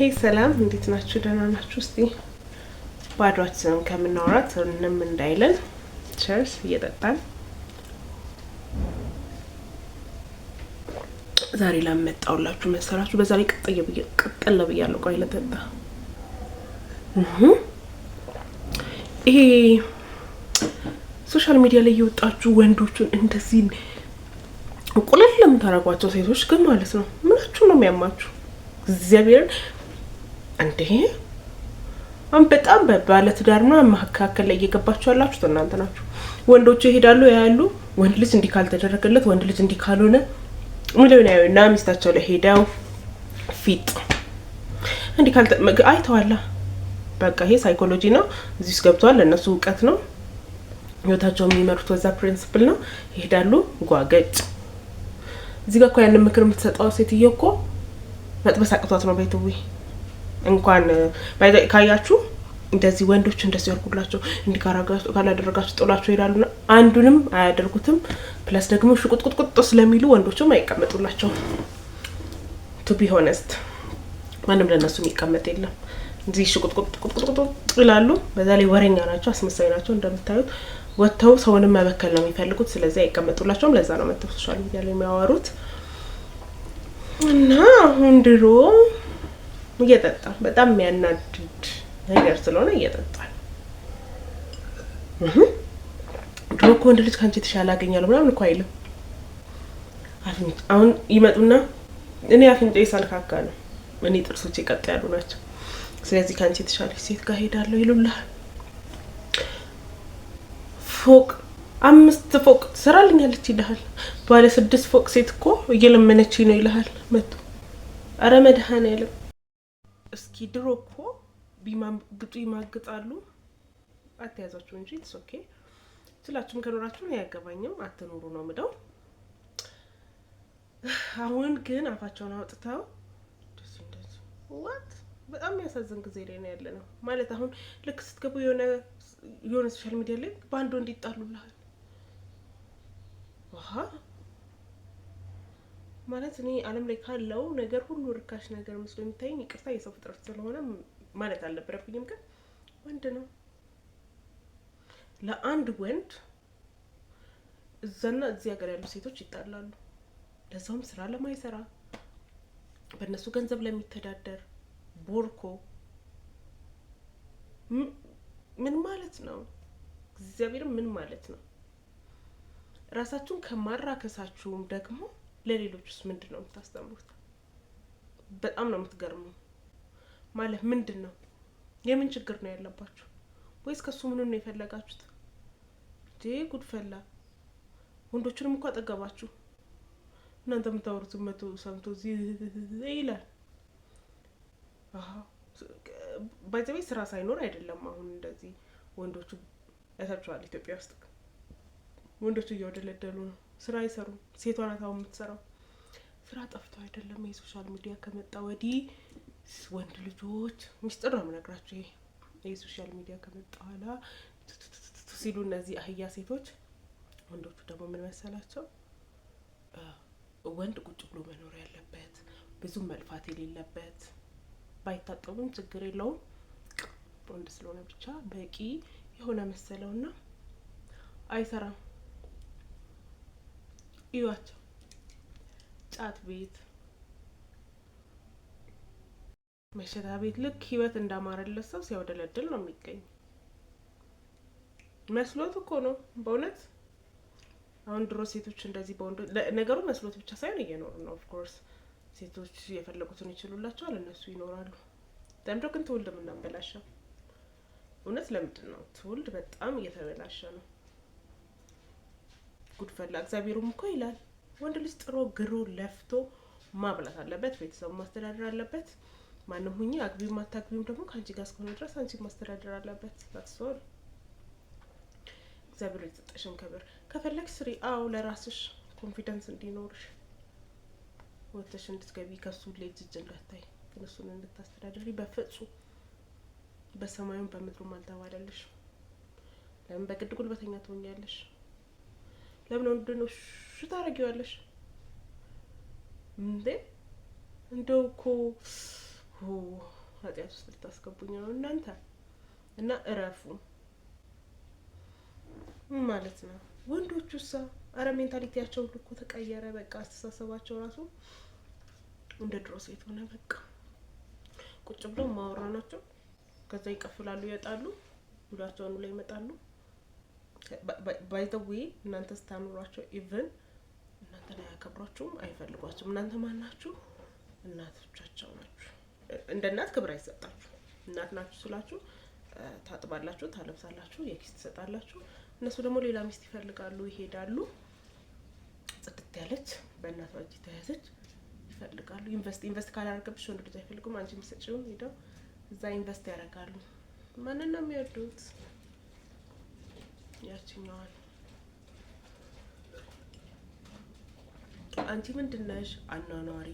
ሄይ ሰላም እንዴት ናችሁ? ደህና ናችሁ? እስቲ ባዷችንን ከምናወራት ምንም እንዳይለን ቸርስ እየጠጣን ዛሬ ላመጣውላችሁ መሰራችሁ። በዛ ላይ ቀጠለ ብያለሁ። ቆይ ለጠጣ ይሄ ሶሻል ሚዲያ ላይ የወጣችሁ ወንዶቹን እንደዚህ ቁልል ለምታረጓቸው ሴቶች ግን ማለት ነው ምናችሁ ነው የሚያማችሁ? እግዚአብሔርን እንዴ አሁን በጣም ባለትዳርና መካከል ላይ እየገባችሁ ያላችሁት እናንተ ናችሁ። ወንዶቹ ይሄዳሉ ያያሉ፣ ወንድ ልጅ እንዲህ ካልተደረገለት፣ ወንድ ልጅ እንዲህ ካልሆነ ምንም ነው እና ሚስታቸው ላይ ሄደው ፊት እንዲህ አይተዋላ። በቃ ይሄ ሳይኮሎጂ ነው፣ እዚህ ውስጥ ገብቷል። ለእነሱ እውቀት ነው፣ ህይወታቸው የሚመሩት በዛ ፕሪንሲፕል ነው። ይሄዳሉ ጓገጭ። እዚህ ጋር እኮ ያንን ምክር የምትሰጠው ሴትዮ እኮ መጥበስ አቅቷት ነው ቤትዊ እንኳን ካያችሁ እንደዚህ ወንዶች እንደዚህ ያርጉላቸው እንዲካራጋችሁ ካላደረጋችሁ ጥላችሁ ይላሉና አንዱንም አያደርጉትም። ፕላስ ደግሞ ሽቁጥቁጥቁጥ ስለሚሉ ወንዶችም አይቀመጡላቸው። ቱ ቢ ሆነስት ማንም ለነሱ የሚቀመጥ የለም። እዚህ ሽቁጥቁጥቁጥ ይላሉ። በዛ ላይ ወሬኛ ናቸው፣ አስመሳይ ናቸው። እንደምታዩት ወጥተው ሰውንም መበከል ነው የሚፈልጉት። ስለዚህ አይቀመጡላቸውም። ለዛ ነው መጥተው ሶሻል ሚዲያ ላይ የሚያወሩት። እና አሁን ድሮ እየጠጣ በጣም የሚያናድድ ነገር ስለሆነ እየጠጣል። ድሮ እኮ ወንድ ልጅ ካንቺ የተሻለ አገኛለሁ ምናምን እኮ አይልም። አሁን ይመጡና እኔ አፍንጫዬ ሳልካካ ነው፣ እኔ ጥርሶቼ ቀጥ ያሉ ናቸው፣ ስለዚህ ካንቺ የተሻለ ሴት ጋር ሄዳለሁ ይሉልሃል። ፎቅ 5 ፎቅ ትሰራልኛለች ይልሃል። ባለ 6 ፎቅ ሴት እኮ እየለመነች ነው ይልሃል መጥቶ። አረ መድኃኔዓለም እስኪ ድሮ እኮ ቢማግጡ ይማግጣሉ። አትያዛችሁ እንጂ ኢትስ ኦኬ። ስላችሁም ከኖራችሁ ነው ያገባኝም አትኖሩ ነው ምደው። አሁን ግን አፋቸውን አውጥተው እንደዚህ ዋት በጣም የሚያሳዝን ጊዜ ላይ ነው ያለነው። ማለት አሁን ልክ ስትገቡ የሆነ ሶሻል ሚዲያ ላይ ባንዶ እንዲጣሉልሃል። ዋሃ ማለት እኔ ዓለም ላይ ካለው ነገር ሁሉ ርካሽ ነገር መስሎ የሚታየኝ ይቅርታ የሰው ፍጥረት ስለሆነ ማለት አልነበረብኝም፣ ግን ወንድ ነው። ለአንድ ወንድ እዛና እዚህ ሀገር ያሉ ሴቶች ይጣላሉ። ለዛውም ስራ ለማይሰራ በእነሱ ገንዘብ ለሚተዳደር ቦርኮ ምን ማለት ነው? እግዚአብሔር ምን ማለት ነው? ራሳችሁን ከማራከሳችሁም ደግሞ ለሌሎችስ ምንድነው የምታስተምሩት? በጣም ነው የምትገርመው። ማለት ምንድነው? የምን ችግር ነው ያለባችሁ? ወይስ ከሱ ምን ነው የፈለጋችሁት? ጉድፈላ ወንዶችንም እንኳን አጠገባችሁ እናንተ የምታወሩት መቶ ሰምቶ ይላል። ባይዘቤ ስራ ሳይኖር አይደለም አሁን እንደዚህ ወንዶቹ ያሳችኋል። ኢትዮጵያ ውስጥ ወንዶቹ እየወደለደሉ ነው፣ ስራ አይሰሩም። ሴቷ ናት አሁን የምትሰራው። ስራ ጠፍቶ አይደለም። የሶሻል ሚዲያ ከመጣ ወዲህ ወንድ ልጆች ሚስጥር ነው የምነግራችሁ። ይሄ ሶሻል ሚዲያ ከመጣ ኋላ ሲሉ እነዚህ አህያ ሴቶች፣ ወንዶቹ ደግሞ ምን መሰላቸው? ወንድ ቁጭ ብሎ መኖር ያለበት፣ ብዙም መልፋት የሌለበት፣ ባይታጠቡም ችግር የለውም ወንድ ስለሆነ ብቻ በቂ የሆነ መሰለውና አይሰራም። ይዋቸው ጫት ቤት፣ መሸታ ቤት ልክ ህይወት እንዳማረለት ሰው ሲያወደለድል ነው የሚገኝ። መስሎት እኮ ነው በእውነት። አሁን ድሮ ሴቶች እንደዚህ በወንዶ ነገሩ መስሎት ብቻ ሳይሆን እየኖሩ ነው። ኦፍ ኮርስ ሴቶች የፈለጉትን ይችሉላቸዋል፣ እነሱ ይኖራሉ። ደምዶ ግን ትውልድ የምናበላሸው እውነት ለምንድን ነው? ትውልድ በጣም እየተበላሸ ነው። ጉድፈላ እግዚአብሔሩም እኮ ይላል ወንድ ልጅ ጥሮ ግሮ ለፍቶ ማብላት አለበት፣ ቤተሰቡ ማስተዳደር አለበት። ማንም ሁኚ አግቢም አታግቢም ደግሞ ከአንቺ ጋር እስከሆነ ድረስ አንቺ ማስተዳደር አለበት። ታስወር እግዚአብሔር የተሰጠሽን ክብር ከፈለግሽ ስሪ። አዎ ለራስሽ ኮንፊደንስ እንዲኖርሽ ወጥተሽ እንድትገቢ ከሱ ላይ ጅጅ እንዳታይ፣ ግን እሱን እንድታስተዳድሪ በፍጹም በሰማዩም በምድሩም አልተባለልሽ። ለምን በግድ ጉልበተኛ ትሆኛለሽ? ለምን ወንድነው ታረጊዋለሽ እንዴ? እንደው እኮ ኃጢአት ውስጥ ልታስገቡኝ ነው እናንተ። እና እረፉ ማለት ነው። ወንዶቹ አረ ሜንታሊቲያቸው እኮ ተቀየረ። በቃ አስተሳሰባቸው ራሱ እንደ ድሮ ሴት ሆነ። በቃ ቁጭ ብለው ማወራ ናቸው። ከዛ ይቀፍላሉ፣ ይወጣሉ፣ ሁላቸውን ላይ ይመጣሉ። ባይ ዘ ዌይ እናንተ ስታኖሯቸው ኢቭን እናንተን አያከብሯችሁም፣ አይፈልጓችሁም። እናንተ ማን ናችሁ? እናቶቻቸው ናችሁ። እንደ እናት ክብር አይሰጣችሁ። እናት ናችሁ ስላችሁ ታጥባላችሁ፣ ታለብሳላችሁ፣ የኪስ ትሰጣላችሁ። እነሱ ደግሞ ሌላ ሚስት ይፈልጋሉ፣ ይሄዳሉ። ጽድት ያለች በእናቷ እጅ ተያዘች ይፈልጋሉ። ኢንቨስት ካላደረገብሽ ወንድ ልጅ አይፈልጉም። አንቺ የምትሰጪውን ሄደው እዛ ኢንቨስት ያደርጋሉ። ማንን ነው የሚወዱት? ያችኛዋን። አንቺ ምንድነሽ? አኗኗሪ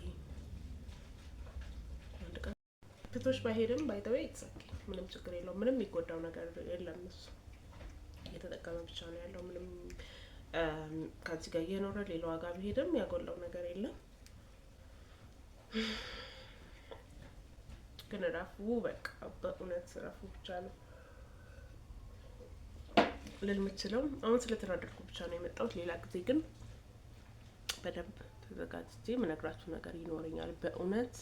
ክቶች ባይሄድም ባይተወይ ይተሰኪ ምንም ችግር የለውም። ምንም የሚጎዳው ነገር የለም። እሱ እየተጠቀመ ብቻ ነው ያለው። ምንም ከዚህ ጋር እየኖረ ሌላ ዋጋ ቢሄድም ያጎላው ነገር የለም። ግን ረፉ፣ በቃ በእውነት ረፉ ብቻ ነው ልል የምችለው። አሁን ስለተናደድኩ ብቻ ነው የመጣሁት። ሌላ ጊዜ ግን በደንብ ተዘጋጅቼ የምነግራችሁ ነገር ይኖረኛል በእውነት።